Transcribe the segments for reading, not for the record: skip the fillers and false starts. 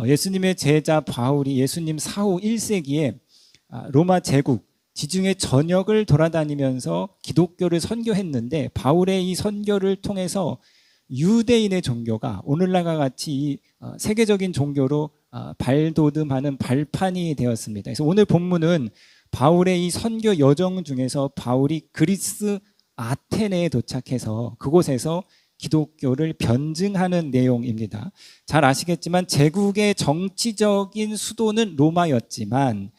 예수님의 제자 바울이 예수님 사후 1세기에 로마 제국 지중해 전역을 돌아다니면서 기독교를 선교했는데, 바울의 이 선교를 통해서 유대인의 종교가 오늘날과 같이 세계적인 종교로 발돋움하는 발판이 되었습니다. 그래서 오늘 본문은 바울의 이 선교 여정 중에서 바울이 그리스 아테네에 도착해서 그곳에서 기독교를 변증하는 내용입니다. 잘 아시겠지만 제국의 정치적인 수도는 로마였지만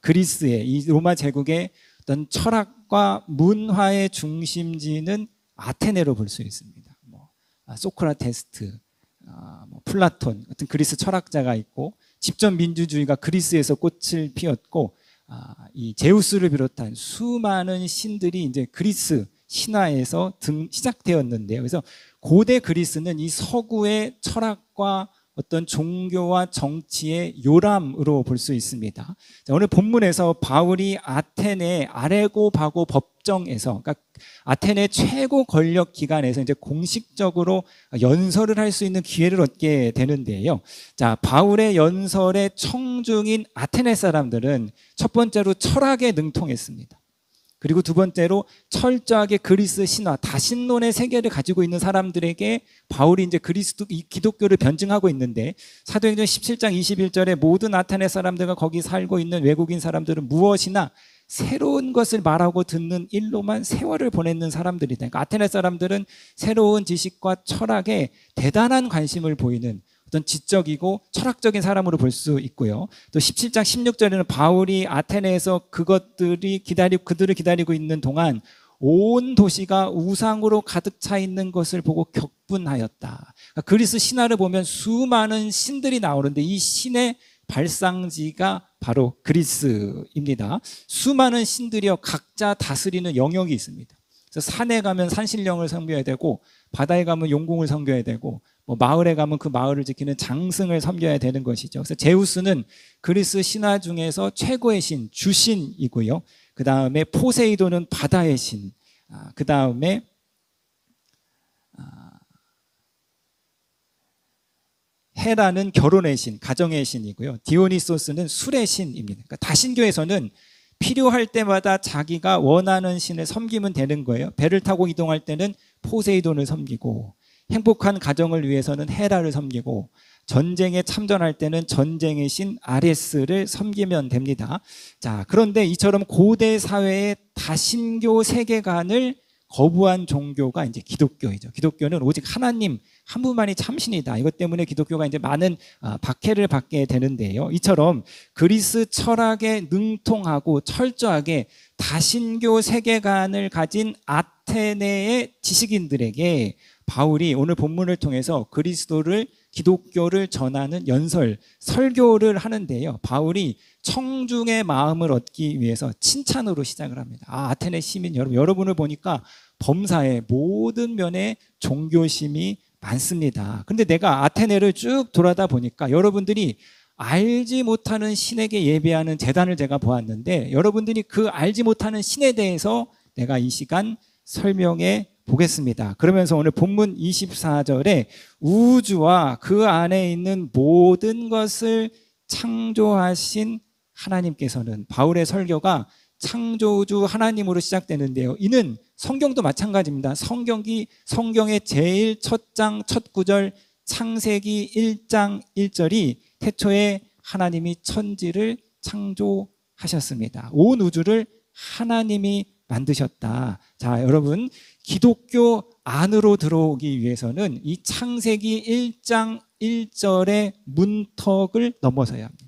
그리스의 이 로마 제국의 어떤 철학과 문화의 중심지는 아테네로 볼 수 있습니다. 소크라테스, 플라톤 같은 그리스 철학자가 있고, 집권 민주주의가 그리스에서 꽃을 피웠고, 이 제우스를 비롯한 수많은 신들이 이제 그리스 신화에서 시작되었는데요. 그래서 고대 그리스는 이 서구의 철학과 어떤 종교와 정치의 요람으로 볼 수 있습니다. 자, 오늘 본문에서 바울이 아테네 아레고바고 법정에서, 그러니까 아테네 최고 권력 기관에서 이제 공식적으로 연설을 할 수 있는 기회를 얻게 되는데요. 자, 바울의 연설의 청중인 아테네 사람들은 첫 번째로 철학에 능통했습니다. 그리고 두 번째로 철저하게 그리스 신화, 다신론의 세계를 가지고 있는 사람들에게 바울이 이제 기독교를 변증하고 있는데, 사도행전 17장 21절에 모든 아테네 사람들과 거기 살고 있는 외국인 사람들은 무엇이나 새로운 것을 말하고 듣는 일로만 세월을 보내는 사람들이다. 그러니까 아테네 사람들은 새로운 지식과 철학에 대단한 관심을 보이는 어떤 지적이고 철학적인 사람으로 볼 수 있고요. 또 17장 16절에는 바울이 아테네에서 그들을 기다리고 있는 동안 온 도시가 우상으로 가득 차 있는 것을 보고 격분하였다. 그러니까 그리스 신화를 보면 수많은 신들이 나오는데 이 신의 발상지가 바로 그리스입니다. 수많은 신들이요, 각자 다스리는 영역이 있습니다. 그래서 산에 가면 산신령을 섬겨야 되고, 바다에 가면 용궁을 섬겨야 되고, 마을에 가면 그 마을을 지키는 장승을 섬겨야 되는 것이죠. 그래서 제우스는 그리스 신화 중에서 최고의 신, 주신이고요. 그 다음에 포세이돈은 바다의 신, 그 다음에 헤라는 결혼의 신, 가정의 신이고요. 디오니소스는 술의 신입니다. 그러니까 다신교에서는 필요할 때마다 자기가 원하는 신을 섬기면 되는 거예요. 배를 타고 이동할 때는 포세이돈을 섬기고, 행복한 가정을 위해서는 헤라를 섬기고, 전쟁에 참전할 때는 전쟁의 신 아레스를 섬기면 됩니다. 자, 그런데 이처럼 고대 사회의 다신교 세계관을 거부한 종교가 이제 기독교이죠. 기독교는 오직 하나님 한 분만이 참신이다. 이것 때문에 기독교가 이제 많은 박해를 받게 되는데요. 이처럼 그리스 철학에 능통하고 철저하게 다신교 세계관을 가진 아테네의 지식인들에게 바울이 오늘 본문을 통해서 기독교를 전하는 설교를 하는데요. 바울이 청중의 마음을 얻기 위해서 칭찬으로 시작을 합니다. 아테네 시민 여러분을 보니까 범사에 모든 면에 종교심이 많습니다. 그런데 내가 아테네를 쭉 돌아다 보니까 여러분들이 알지 못하는 신에게 예배하는 제단을 제가 보았는데, 여러분들이 그 알지 못하는 신에 대해서 내가 이 시간 설명해 보겠습니다. 그러면서 오늘 본문 24절에 우주와 그 안에 있는 모든 것을 창조하신 하나님께서는, 바울의 설교가 창조주 하나님으로 시작되는데요. 이는 성경도 마찬가지입니다. 성경의 제일 첫 장 첫 구절 창세기 1장 1절이 태초에 하나님이 천지를 창조하셨습니다. 온 우주를 하나님이 만드셨다. 자, 여러분, 기독교 안으로 들어오기 위해서는 이 창세기 1장 1절의 문턱을 넘어서야 합니다.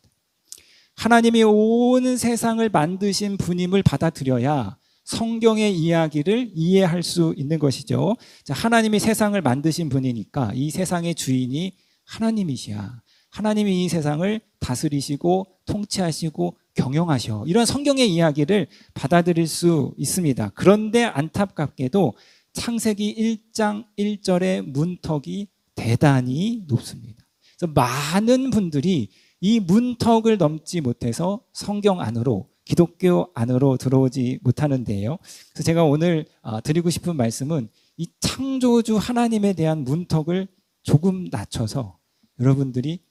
하나님이 온 세상을 만드신 분임을 받아들여야 성경의 이야기를 이해할 수 있는 것이죠. 자, 하나님이 세상을 만드신 분이니까 이 세상의 주인이 하나님이시야. 하나님이 이 세상을 다스리시고 통치하시고 경영하셔. 이런 성경의 이야기를 받아들일 수 있습니다. 그런데 안타깝게도 창세기 1장 1절의 문턱이 대단히 높습니다. 그래서 많은 분들이 이 문턱을 넘지 못해서 성경 안으로, 기독교 안으로 들어오지 못하는데요. 그래서 제가 오늘 드리고 싶은 말씀은 이 창조주 하나님에 대한 문턱을 조금 낮춰서 여러분들이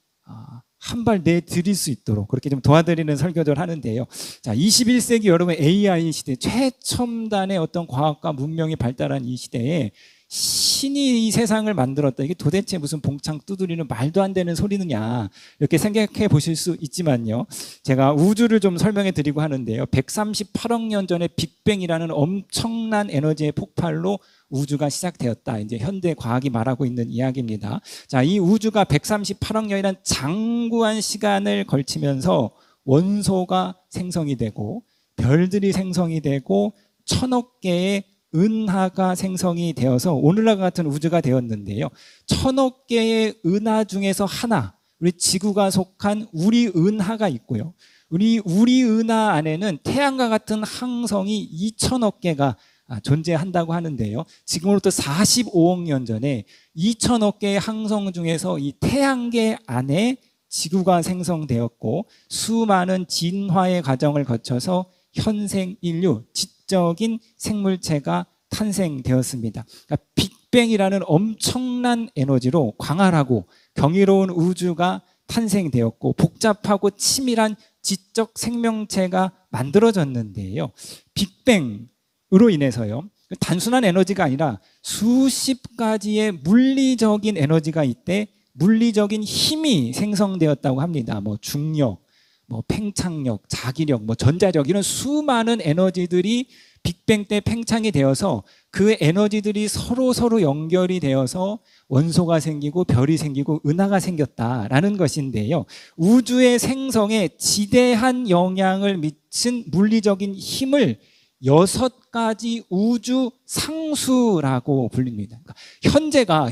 한 발 내드릴 수 있도록 그렇게 좀 도와드리는 설교를 하는데요. 자, 21세기 여러분 AI 시대 최첨단의 어떤 과학과 문명이 발달한 이 시대에 신이 이 세상을 만들었다. 이게 도대체 무슨 봉창 두드리는 말도 안 되는 소리느냐 이렇게 생각해 보실 수 있지만요. 제가 우주를 좀 설명해 드리고 하는데요. 138억 년 전에 빅뱅이라는 엄청난 에너지의 폭발로 우주가 시작되었다. 이제 현대 과학이 말하고 있는 이야기입니다. 자, 이 우주가 138억 년이란 장구한 시간을 걸치면서 원소가 생성이 되고 별들이 생성이 되고 천억 개의 은하가 생성이 되어서 오늘날과 같은 우주가 되었는데요. 천억 개의 은하 중에서 하나, 우리 지구가 속한 우리 은하가 있고요. 우리 은하 안에는 태양과 같은 항성이 2천억 개가 존재한다고 하는데요. 지금으로부터 45억 년 전에 2천억 개의 항성 중에서 이 태양계 안에 지구가 생성되었고 수많은 진화의 과정을 거쳐서 현생 인류, 지적인 생물체가 탄생되었습니다. 그러니까 빅뱅이라는 엄청난 에너지로 광활하고 경이로운 우주가 탄생되었고 복잡하고 치밀한 지적 생명체가 만들어졌는데요. 빅뱅으로 인해서요. 단순한 에너지가 아니라 수십 가지의 물리적인 에너지가 있대 물리적인 힘이 생성되었다고 합니다. 뭐 중력, 뭐 팽창력, 자기력, 뭐 전자력 이런 수많은 에너지들이 빅뱅 때 팽창이 되어서 그 에너지들이 서로 연결이 되어서 원소가 생기고 별이 생기고 은하가 생겼다라는 것인데요. 우주의 생성에 지대한 영향을 미친 물리적인 힘을 6가지 우주 상수라고 불립니다. 현재와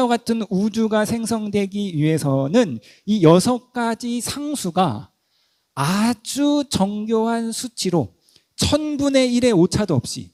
같은 우주가 생성되기 위해서는 이 6가지 상수가 아주 정교한 수치로 1000분의 1의 오차도 없이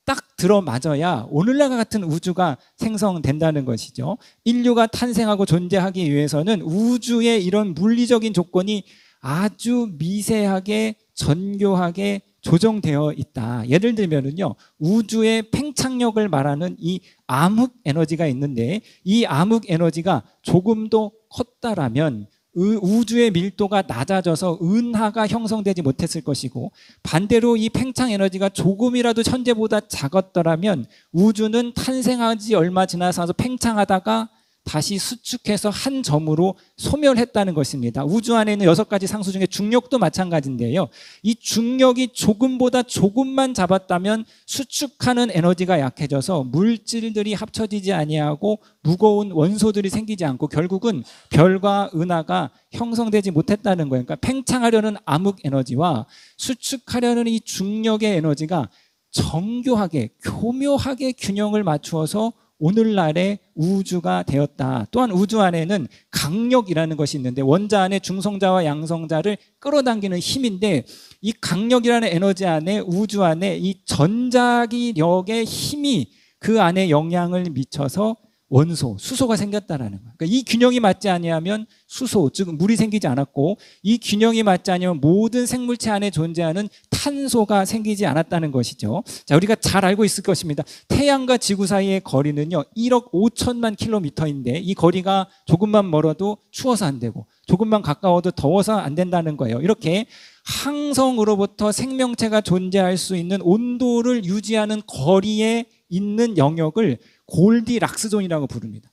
딱 들어맞아야 오늘날과 같은 우주가 생성된다는 것이죠. 인류가 탄생하고 존재하기 위해서는 우주의 이런 물리적인 조건이 아주 미세하게 정교하게 조정되어 있다. 예를 들면은요, 우주의 팽창력을 말하는 이 암흑 에너지가 있는데 이 암흑 에너지가 조금 더 컸다라면 우주의 밀도가 낮아져서 은하가 형성되지 못했을 것이고 반대로 이 팽창 에너지가 조금이라도 현재보다 작았더라면 우주는 탄생하지 얼마 지나서 팽창하다가 다시 수축해서 한 점으로 소멸했다는 것입니다. 우주 안에 있는 6가지 상수 중에 중력도 마찬가지인데요. 이 중력이 조금만 잡았다면 수축하는 에너지가 약해져서 물질들이 합쳐지지 아니하고 무거운 원소들이 생기지 않고 결국은 별과 은하가 형성되지 못했다는 거예요. 그러니까 팽창하려는 암흑 에너지와 수축하려는 이 중력의 에너지가 정교하게 교묘하게 균형을 맞추어서 오늘날의 우주가 되었다. 또한 우주 안에는 강력이라는 것이 있는데 원자 안에 중성자와 양성자를 끌어당기는 힘인데 이 강력이라는 에너지 안에 우주 안에 이 전자기력의 힘이 그 안에 영향을 미쳐서 원소, 수소가 생겼다라는 거예요. 그러니까 이 균형이 맞지 아니하면 수소, 즉 물이 생기지 않았고 이 균형이 맞지 아니하면 모든 생물체 안에 존재하는 탄소가 생기지 않았다는 것이죠. 자, 우리가 잘 알고 있을 것입니다. 태양과 지구 사이의 거리는요 1억 5천만 킬로미터인데 이 거리가 조금만 멀어도 추워서 안 되고 조금만 가까워도 더워서 안 된다는 거예요. 이렇게 항성으로부터 생명체가 존재할 수 있는 온도를 유지하는 거리에 있는 영역을 골디락스존이라고 부릅니다.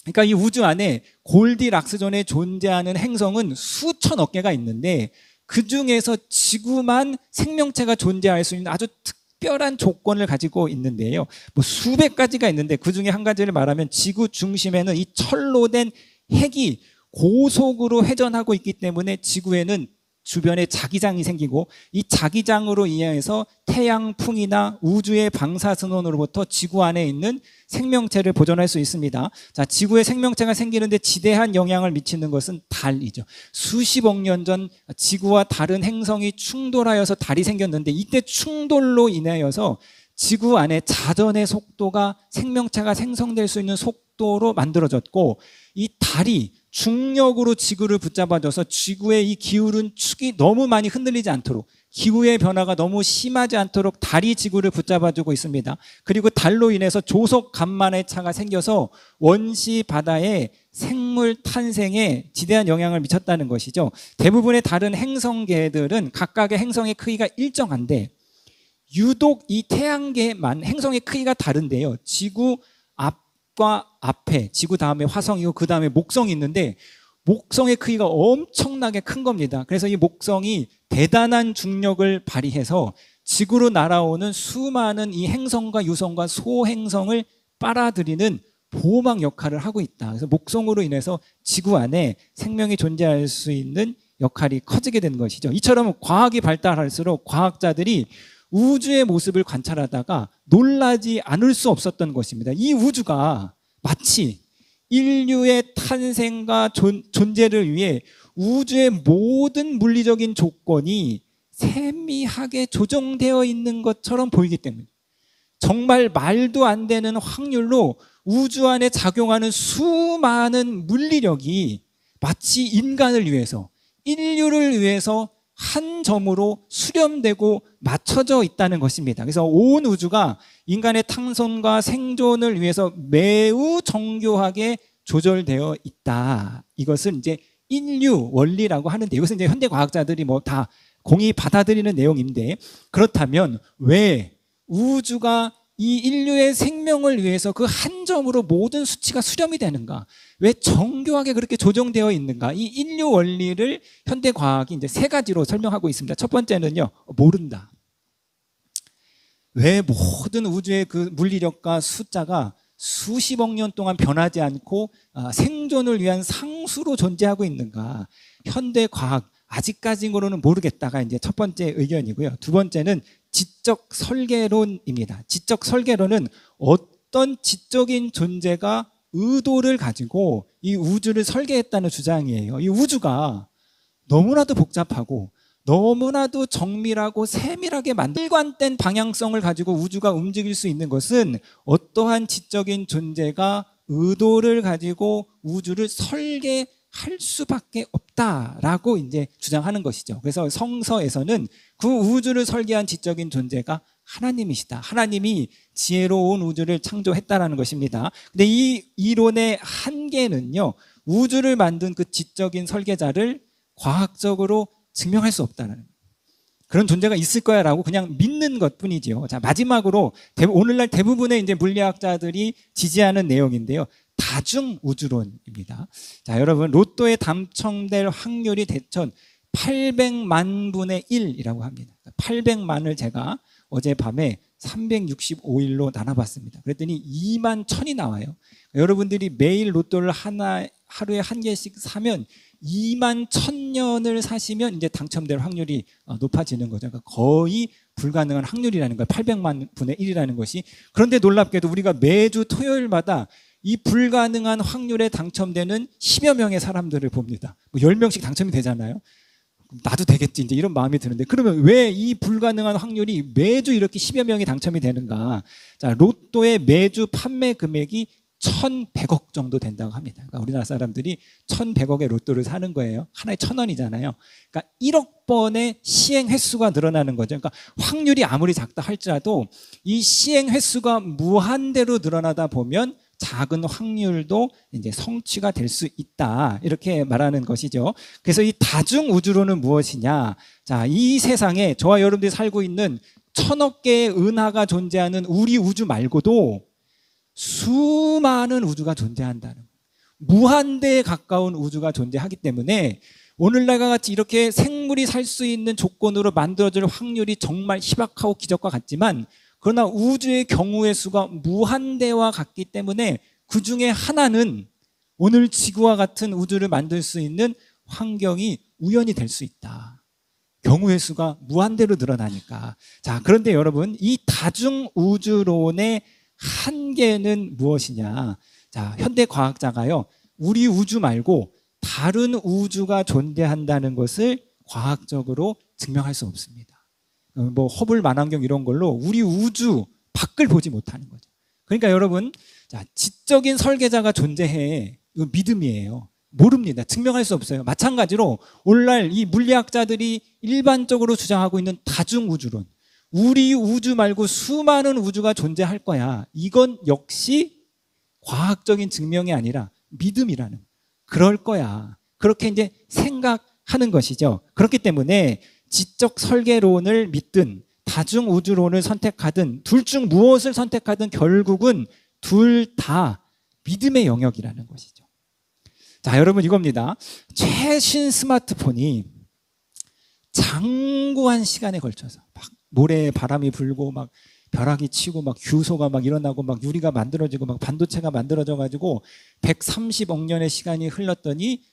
그러니까 이 우주 안에 골디락스존에 존재하는 행성은 수천억 개가 있는데 그 중에서 지구만 생명체가 존재할 수 있는 아주 특별한 조건을 가지고 있는데요. 뭐 수백 가지가 있는데 그 중에 한 가지를 말하면 지구 중심에는 이 철로 된 핵이 고속으로 회전하고 있기 때문에 지구에는 주변에 자기장이 생기고 이 자기장으로 인해서 태양풍이나 우주의 방사선으로부터 지구 안에 있는 생명체를 보존할 수 있습니다. 자, 지구에 생명체가 생기는데 지대한 영향을 미치는 것은 달이죠. 수십억 년 전 지구와 다른 행성이 충돌하여서 달이 생겼는데 이때 충돌로 인하여서 지구 안에 자전의 속도가 생명체가 생성될 수 있는 속도로 만들어졌고 이 달이 중력으로 지구를 붙잡아줘서 지구의 이 기울은 축이 너무 많이 흔들리지 않도록 기후의 변화가 너무 심하지 않도록 달이 지구를 붙잡아주고 있습니다. 그리고 달로 인해서 조석 간만의 차가 생겨서 원시 바다에 생물 탄생에 지대한 영향을 미쳤다는 것이죠. 대부분의 다른 행성계들은 각각의 행성의 크기가 일정한데 유독 이 태양계만 행성의 크기가 다른데요. 지구 앞과 앞에, 지구 다음에 화성이고 그 다음에 목성이 있는데 목성의 크기가 엄청나게 큰 겁니다. 그래서 이 목성이 대단한 중력을 발휘해서 지구로 날아오는 수많은 이 행성과 유성과 소행성을 빨아들이는 보호막 역할을 하고 있다. 그래서 목성으로 인해서 지구 안에 생명이 존재할 수 있는 역할이 커지게 된 것이죠. 이처럼 과학이 발달할수록 과학자들이 우주의 모습을 관찰하다가 놀라지 않을 수 없었던 것입니다. 이 우주가 마치 인류의 탄생과 존재를 위해 우주의 모든 물리적인 조건이 세미하게 조정되어 있는 것처럼 보이기 때문에 정말 말도 안 되는 확률로 우주 안에 작용하는 수많은 물리력이 마치 인간을 위해서, 인류를 위해서 한 점으로 수렴되고 맞춰져 있다는 것입니다. 그래서 온 우주가 인간의 탄생과 생존을 위해서 매우 정교하게 조절되어 있다. 이것을 이제 인류 원리라고 하는데, 이것은 이제 현대 과학자들이 뭐 다 공히 받아들이는 내용인데, 그렇다면 왜 우주가 이 인류의 생명을 위해서 그 한 점으로 모든 수치가 수렴이 되는가? 왜 정교하게 그렇게 조정되어 있는가? 이 인류 원리를 현대 과학이 이제 세 가지로 설명하고 있습니다. 첫 번째는요, 모른다. 왜 모든 우주의 그 물리력과 숫자가 수십억 년 동안 변하지 않고 생존을 위한 상수로 존재하고 있는가? 현대 과학 아직까지로는 모르겠다가 이제 첫 번째 의견이고요. 두 번째는 지적 설계론입니다. 지적 설계론은 어떤 지적인 존재가 의도를 가지고 이 우주를 설계했다는 주장이에요. 이 우주가 너무나도 복잡하고 너무나도 정밀하고 세밀하게 만든 일관된 방향성을 가지고 우주가 움직일 수 있는 것은 어떠한 지적인 존재가 의도를 가지고 우주를 설계할 수밖에 없다라고 이제 주장하는 것이죠. 그래서 성서에서는 그 우주를 설계한 지적인 존재가 하나님이시다. 하나님이 지혜로운 우주를 창조했다라는 것입니다. 근데 이 이론의 한계는요, 우주를 만든 그 지적인 설계자를 과학적으로 증명할 수 없다는 거예요. 그런 존재가 있을 거야라고 그냥 믿는 것뿐이지요. 자, 마지막으로 오늘날 대부분의 이제 물리학자들이 지지하는 내용인데요. 다중 우주론입니다. 자, 여러분, 로또에 당첨될 확률이 대천 800만 분의 1이라고 합니다. 800만을 제가 어젯밤에 365일로 나눠봤습니다. 그랬더니 2만 1000이 나와요. 여러분들이 매일 로또를 하루에 한 개씩 사면 2만 1000년을 사시면 이제 당첨될 확률이 높아지는 거죠. 그러니까 거의 불가능한 확률이라는 거예요. 800만 분의 1이라는 것이. 그런데 놀랍게도 우리가 매주 토요일마다 이 불가능한 확률에 당첨되는 10여 명의 사람들을 봅니다. 뭐 10명씩 당첨이 되잖아요. 나도 되겠지, 이제 이런 마음이 드는데, 그러면 왜 이 불가능한 확률이 매주 이렇게 10여 명이 당첨이 되는가? 자, 로또의 매주 판매 금액이 1,100억 정도 된다고 합니다. 그러니까 우리나라 사람들이 1,100억의 로또를 사는 거예요. 하나에 1,000원이잖아요. 그러니까 1억 번의 시행 횟수가 늘어나는 거죠. 그러니까 확률이 아무리 작다 할지라도 이 시행 횟수가 무한대로 늘어나다 보면 작은 확률도 이제 성취가 될 수 있다, 이렇게 말하는 것이죠. 그래서 이 다중 우주론은 무엇이냐? 자, 이 세상에 저와 여러분들이 살고 있는 1000억 개의 은하가 존재하는 우리 우주 말고도 수많은 우주가 존재한다는 거예요. 무한대에 가까운 우주가 존재하기 때문에 오늘날과 같이 이렇게 생물이 살 수 있는 조건으로 만들어질 확률이 정말 희박하고 기적과 같지만, 그러나 우주의 경우의 수가 무한대와 같기 때문에 그 중에 하나는 오늘 지구와 같은 우주를 만들 수 있는 환경이 우연히 될 수 있다. 경우의 수가 무한대로 늘어나니까. 자, 그런데 여러분, 이 다중 우주론의 한계는 무엇이냐? 자, 현대 과학자가요, 우리 우주 말고 다른 우주가 존재한다는 것을 과학적으로 증명할 수 없습니다. 뭐 허블 만환경 이런 걸로 우리 우주 밖을 보지 못하는 거죠. 그러니까 여러분, 자, 지적인 설계자가 존재해. 이거 믿음이에요. 모릅니다. 증명할 수 없어요. 마찬가지로 오늘날 이 물리학자들이 일반적으로 주장하고 있는 다중 우주론, 우리 우주 말고 수많은 우주가 존재할 거야, 이건 역시 과학적인 증명이 아니라 믿음이라는, 그럴 거야. 그렇게 이제 생각하는 것이죠. 그렇기 때문에 지적 설계론을 믿든 다중우주론을 선택하든 둘 중 무엇을 선택하든 결국은 둘 다 믿음의 영역이라는 것이죠. 자, 여러분 이겁니다. 최신 스마트폰이 장구한 시간에 걸쳐서 막 모래에 바람이 불고 막 벼락이 치고 막 규소가 막 일어나고 막 유리가 만들어지고 막 반도체가 만들어져 가지고 130억 년의 시간이 흘렀더니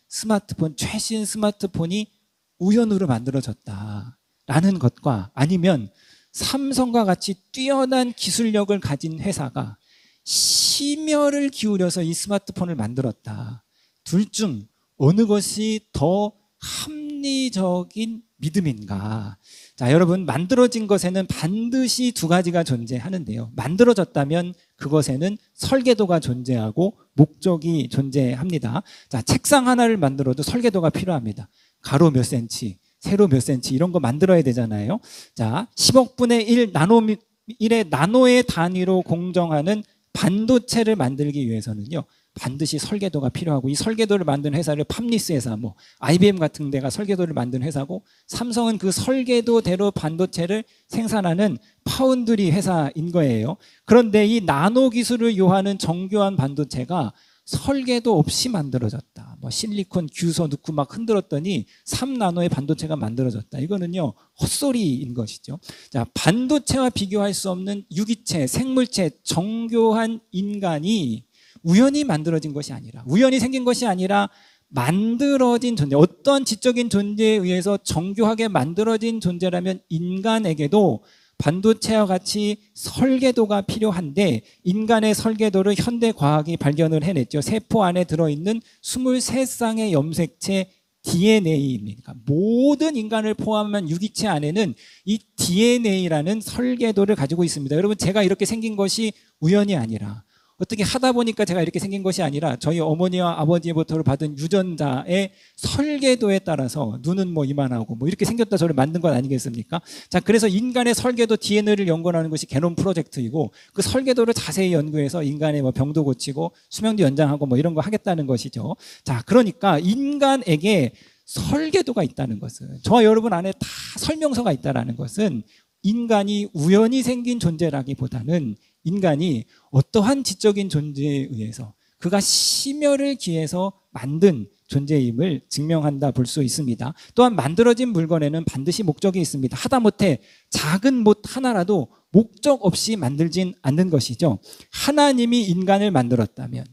최신 스마트폰이 우연으로 만들어졌다라는 것과 아니면 삼성과 같이 뛰어난 기술력을 가진 회사가 심혈을 기울여서 이 스마트폰을 만들었다. 둘 중 어느 것이 더 합리적인 믿음인가? 자, 여러분 만들어진 것에는 반드시 두 가지가 존재하는데요. 만들어졌다면 그것에는 설계도가 존재하고 목적이 존재합니다. 자, 책상 하나를 만들어도 설계도가 필요합니다. 가로 몇 센치, 세로 몇 센치 이런 거 만들어야 되잖아요. 자, 10억 분의 1의 나노의 단위로 공정하는 반도체를 만들기 위해서는요. 반드시 설계도가 필요하고 이 설계도를 만든 회사를 팜리스 회사, IBM 같은 데가 설계도를 만든 회사고 삼성은 그 설계도대로 반도체를 생산하는 파운드리 회사인 거예요. 그런데 이 나노 기술을 요하는 정교한 반도체가 설계도 없이 만들어졌다. 실리콘 규소 넣고 막 흔들었더니 3나노의 반도체가 만들어졌다. 이거는요 헛소리인 것이죠. 자, 반도체와 비교할 수 없는 유기체, 생물체, 정교한 인간이 우연히 만들어진 것이 아니라 우연히 생긴 것이 아니라 만들어진 존재, 어떤 지적인 존재에 의해서 정교하게 만들어진 존재라면 인간에게도 반도체와 같이 설계도가 필요한데 인간의 설계도를 현대과학이 발견을 해냈죠. 세포 안에 들어있는 23쌍의 염색체 DNA입니다. 모든 인간을 포함한 유기체 안에는 이 DNA라는 설계도를 가지고 있습니다. 여러분 제가 이렇게 생긴 것이 우연이 아니라 어떻게 하다 보니까 제가 이렇게 생긴 것이 아니라 저희 어머니와 아버지부터 받은 유전자의 설계도에 따라서 눈은 이만하고 이렇게 생겼다 저를 만든 것 아니겠습니까? 자, 그래서 인간의 설계도 DNA를 연구하는 것이 게놈 프로젝트이고 그 설계도를 자세히 연구해서 인간의 병도 고치고 수명도 연장하고 이런 거 하겠다는 것이죠. 자, 그러니까 인간에게 설계도가 있다는 것은 저와 여러분 안에 다 설명서가 있다는 것은 인간이 우연히 생긴 존재라기보다는 인간이 어떠한 지적인 존재에 의해서 그가 심혈을 기해서 만든 존재임을 증명한다 볼 수 있습니다. 또한 만들어진 물건에는 반드시 목적이 있습니다. 하다못해 작은 못 하나라도 목적 없이 만들진 않는 것이죠. 하나님이 인간을 만들었다면,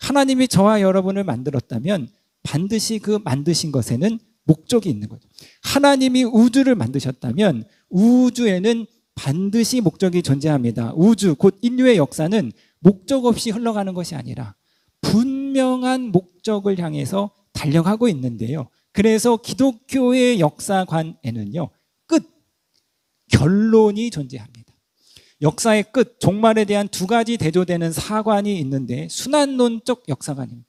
하나님이 저와 여러분을 만들었다면 반드시 그 만드신 것에는 목적이 있는 거죠. 하나님이 우주를 만드셨다면 우주에는 반드시 목적이 존재합니다. 우주, 곧 인류의 역사는 목적 없이 흘러가는 것이 아니라 분명한 목적을 향해서 달려가고 있는데요. 그래서 기독교의 역사관에는요, 결론이 존재합니다. 역사의 끝, 종말에 대한 두 가지 대조되는 사관이 있는데 순환론적 역사관입니다.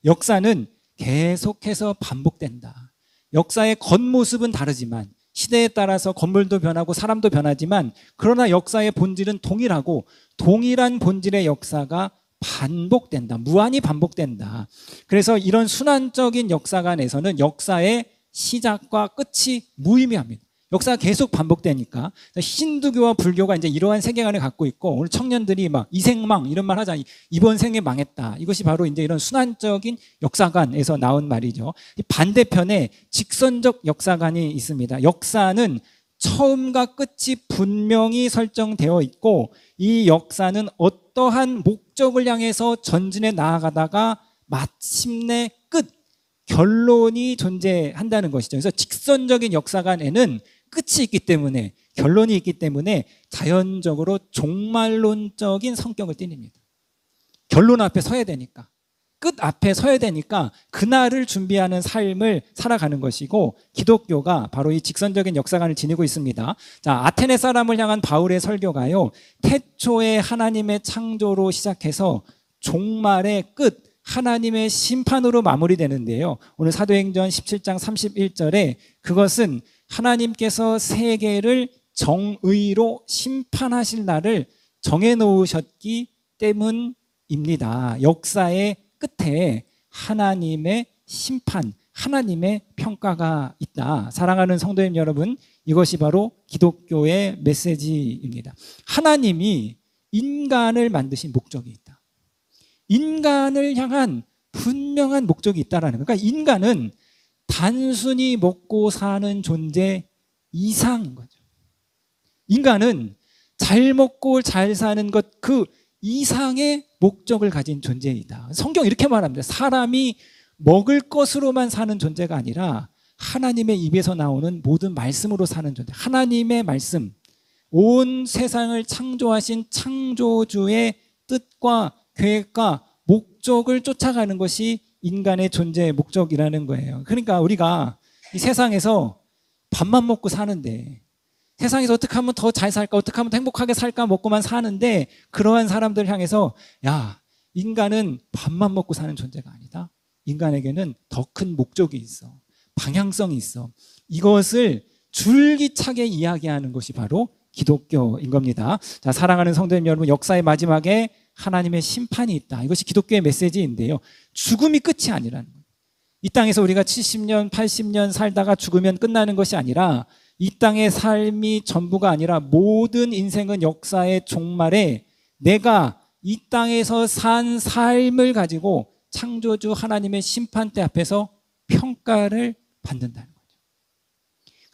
역사는 계속해서 반복된다. 역사의 겉모습은 다르지만 시대에 따라서 건물도 변하고 사람도 변하지만 그러나 역사의 본질은 동일하고 동일한 본질의 역사가 반복된다. 무한히 반복된다. 그래서 이런 순환적인 역사관에서는 역사의 시작과 끝이 무의미합니다. 역사가 계속 반복되니까 힌두교와 불교가 이제 이러한 세계관을 갖고 있고 오늘 청년들이 이생망 이런 말 하자. 이번 생에 망했다. 이것이 바로 이제 이런 순환적인 역사관에서 나온 말이죠. 반대편에 직선적 역사관이 있습니다. 역사는 처음과 끝이 분명히 설정되어 있고 이 역사는 어떠한 목적을 향해서 전진해 나아가다가 마침내 결론이 존재한다는 것이죠. 그래서 직선적인 역사관에는 끝이 있기 때문에 결론이 있기 때문에 자연적으로 종말론적인 성격을 띠닙니다. 결론 앞에 서야 되니까, 끝 앞에 서야 되니까 그날을 준비하는 삶을 살아가는 것이고 기독교가 바로 이 직선적인 역사관을 지니고 있습니다. 자, 아테네 사람을 향한 바울의 설교가요, 태초에 하나님의 창조로 시작해서 종말의 끝, 하나님의 심판으로 마무리되는데요. 오늘 사도행전 17장 31절에 그것은 하나님께서 세계를 정의로 심판하실 날을 정해놓으셨기 때문입니다. 역사의 끝에 하나님의 심판, 하나님의 평가가 있다. 사랑하는 성도님 여러분, 이것이 바로 기독교의 메시지입니다. 하나님이 인간을 만드신 목적이 있다. 인간을 향한 분명한 목적이 있다라는 거예요. 그러니까 인간은 단순히 먹고 사는 존재 이상인 거죠. 인간은 잘 먹고 잘 사는 것 그 이상의 목적을 가진 존재이다. 성경 이렇게 말합니다. 사람이 먹을 것으로만 사는 존재가 아니라 하나님의 입에서 나오는 모든 말씀으로 사는 존재. 하나님의 말씀, 온 세상을 창조하신 창조주의 뜻과 계획과 목적을 쫓아가는 것이 인간의 존재의 목적이라는 거예요. 그러니까 우리가 이 세상에서 밥만 먹고 사는데, 세상에서 어떻게 하면 더 잘 살까, 어떻게 하면 더 행복하게 살까 먹고만 사는데, 그러한 사람들을 향해서 야, 인간은 밥만 먹고 사는 존재가 아니다. 인간에게는 더 큰 목적이 있어. 방향성이 있어. 이것을 줄기차게 이야기하는 것이 바로 기독교인 겁니다. 자, 사랑하는 성도님 여러분, 역사의 마지막에 하나님의 심판이 있다. 이것이 기독교의 메시지인데요. 죽음이 끝이 아니라는 거예요. 이 땅에서 우리가 70년, 80년 살다가 죽으면 끝나는 것이 아니라 이 땅의 삶이 전부가 아니라 모든 인생은 역사의 종말에 내가 이 땅에서 산 삶을 가지고 창조주 하나님의 심판대 앞에서 평가를 받는다는 거죠.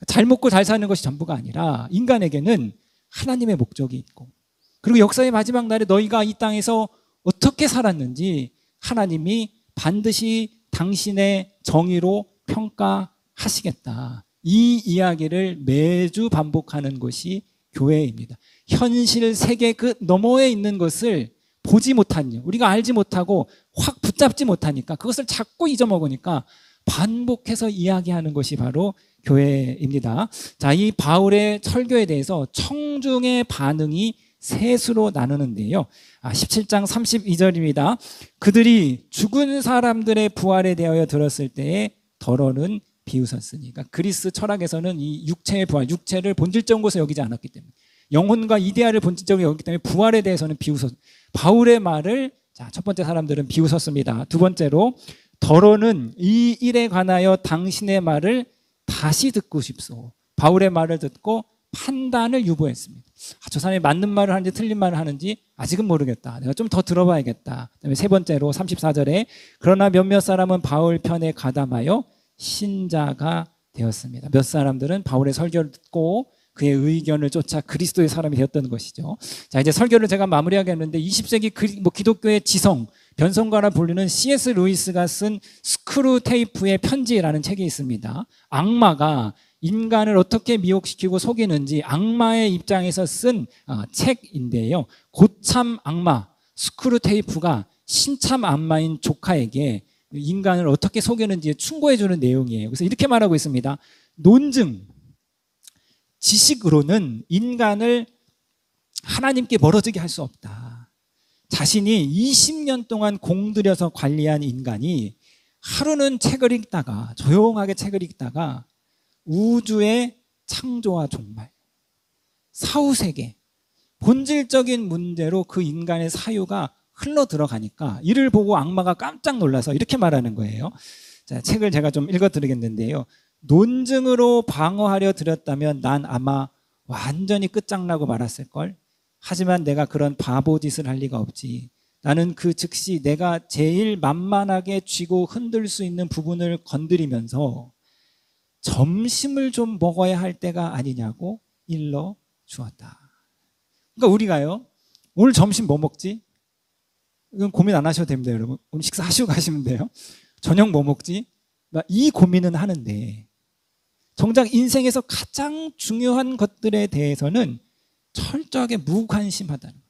잘 먹고 잘 사는 것이 전부가 아니라 인간에게는 하나님의 목적이 있고, 그리고 역사의 마지막 날에 너희가 이 땅에서 어떻게 살았는지 하나님이 반드시 당신의 정의로 평가하시겠다. 이 이야기를 매주 반복하는 것이 교회입니다. 현실 세계 그 너머에 있는 것을 보지 못하니, 우리가 알지 못하고 확 붙잡지 못하니까, 그것을 자꾸 잊어먹으니까 반복해서 이야기하는 것이 바로 교회입니다. 자, 이 바울의 설교에 대해서 청중의 반응이 셋으로 나누는데요. 17장 32절입니다. 그들이 죽은 사람들의 부활에 대하여 들었을 때에 더러는 비웃었으니. 그러니까 그리스 철학에서는 이 육체의 부활, 육체를 본질적인 것으로 여기지 않았기 때문에, 영혼과 이데아를 본질적으로 여기기 때문에 부활에 대해서는 비웃었. 바울의 말을 첫 번째 사람들은 비웃었습니다. 두 번째로, 더러는 이 일에 관하여 당신의 말을 다시 듣고 싶소. 바울의 말을 듣고 판단을 유보했습니다. 저 사람이 맞는 말을 하는지 틀린 말을 하는지 아직은 모르겠다. 내가 좀 더 들어봐야겠다. 그다음에 세 번째로 34절에, 그러나 몇몇 사람은 바울 편에 가담하여 신자가 되었습니다. 몇 사람들은 바울의 설교를 듣고 그의 의견을 쫓아 그리스도의 사람이 되었던 것이죠. 자, 이제 설교를 제가 마무리하겠는데, 20세기 기독교의 지성, 변성가라 불리는 C.S. 루이스가 쓴 스크루테이프의 편지라는 책이 있습니다. 악마가 인간을 어떻게 미혹시키고 속이는지 악마의 입장에서 쓴 책인데요. 고참 악마 스크루테이프가 신참 악마인 조카에게 인간을 어떻게 속이는지 충고해주는 내용이에요. 그래서 이렇게 말하고 있습니다. 논증, 지식으로는 인간을 하나님께 멀어지게 할 수 없다. 자신이 20년 동안 공들여서 관리한 인간이 하루는 책을 읽다가, 조용하게 책을 읽다가 우주의 창조와 종말, 사후세계, 본질적인 문제로 그 인간의 사유가 흘러 들어가니까 이를 보고 악마가 깜짝 놀라서 이렇게 말하는 거예요. 자, 책을 제가 좀 읽어드리겠는데요. 논증으로 방어하려 들였다면 난 아마 완전히 끝장나고 말았을걸. 하지만 내가 그런 바보 짓을 할 리가 없지. 나는 그 즉시 내가 제일 만만하게 쥐고 흔들 수 있는 부분을 건드리면서 점심을 좀 먹어야 할 때가 아니냐고 일러 주었다. 그러니까 우리가요, 오늘 점심 뭐 먹지? 이건 고민 안 하셔도 됩니다, 여러분. 오늘 식사하시고 가시면 돼요. 저녁 뭐 먹지? 이 고민은 하는데, 정작 인생에서 가장 중요한 것들에 대해서는 철저하게 무관심하다는 거예요.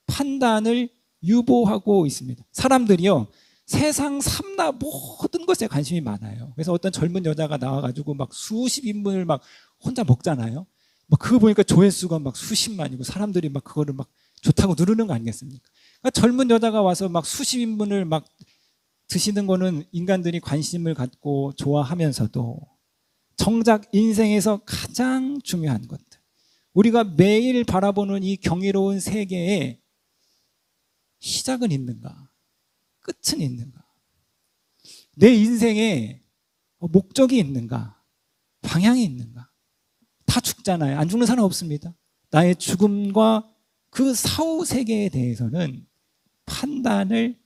판단을 유보하고 있습니다. 사람들이요, 세상 삼나 모든 것에 관심이 많아요. 그래서 어떤 젊은 여자가 나와가지고 막 수십 인분을 막 혼자 먹잖아요. 막 그거 보니까 조회수가 막 수십만이고 사람들이 막 그거를 막 좋다고 누르는 거 아니겠습니까? 그러니까 젊은 여자가 와서 막 수십 인분을 막 드시는 거는 인간들이 관심을 갖고 좋아하면서도, 정작 인생에서 가장 중요한 것들, 우리가 매일 바라보는 이 경이로운 세계에 시작은 있는가? 끝은 있는가? 내 인생에 목적이 있는가? 방향이 있는가? 다 죽잖아요. 안 죽는 사람 없습니다. 나의 죽음과 그 사후 세계에 대해서는 판단을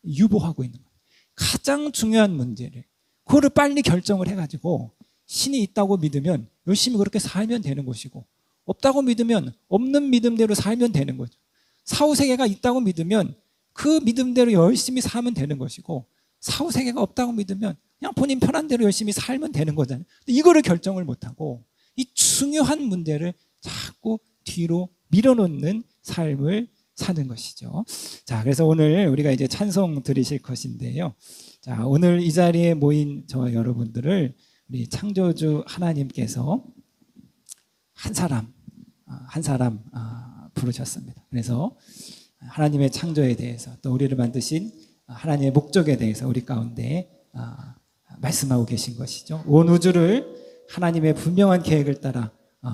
유보하고 있는 거예요. 가장 중요한 문제를 그거를 빨리 결정을 해가지고 신이 있다고 믿으면 열심히 그렇게 살면 되는 것이고, 없다고 믿으면 없는 믿음대로 살면 되는 거죠. 사후 세계가 있다고 믿으면 그 믿음대로 열심히 살면 되는 것이고, 사후 세계가 없다고 믿으면 그냥 본인 편한 대로 열심히 살면 되는 거잖아요. 근데 이거를 결정을 못하고 이 중요한 문제를 자꾸 뒤로 밀어놓는 삶을 사는 것이죠. 자, 그래서 오늘 우리가 이제 찬송 드리실 것인데요. 자, 오늘 이 자리에 모인 저 여러분들을 우리 창조주 하나님께서 한 사람 부르셨습니다. 그래서 하나님의 창조에 대해서, 또 우리를 만드신 하나님의 목적에 대해서 우리 가운데 말씀하고 계신 것이죠. 온 우주를 하나님의 분명한 계획을 따라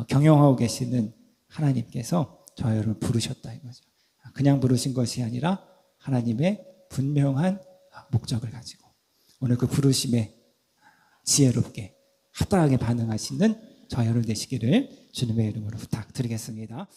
경영하고 계시는 하나님께서 저 여러분 부르셨다 이거죠. 그냥 부르신 것이 아니라 하나님의 분명한 목적을 가지고 오늘 그 부르심에 지혜롭게 합당하게 반응하시는 저 여러분 되시기를 주님의 이름으로 부탁드리겠습니다.